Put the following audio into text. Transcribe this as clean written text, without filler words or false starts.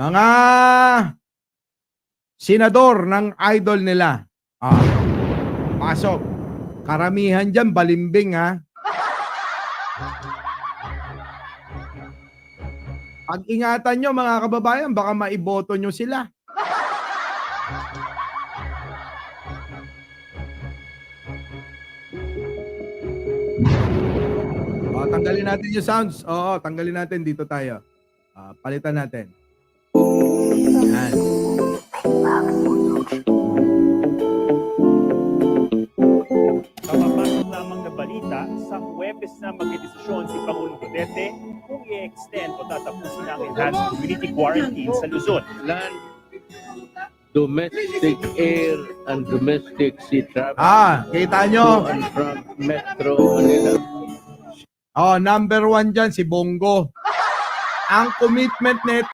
Mga senador ng idol nila. Pasok. Karamihan dyan, balimbing ha. Pag-ingatan nyo mga kababayan, baka maiboto nyo sila. Tanggalin natin yung sounds. Oo, tanggalin natin. Dito tayo. Palitan natin. Yan. Kapapasok lamang na balita, sa Huwebes na magdedesisyon si Pangulong Duterte kung i-extend o tatapusin ang enhanced community quarantine sa Luzon. Land, domestic air, and domestic sea travel Kita to nyo. and from Metro Manila. Number 1 dyan, si Bongo. Ang commitment nito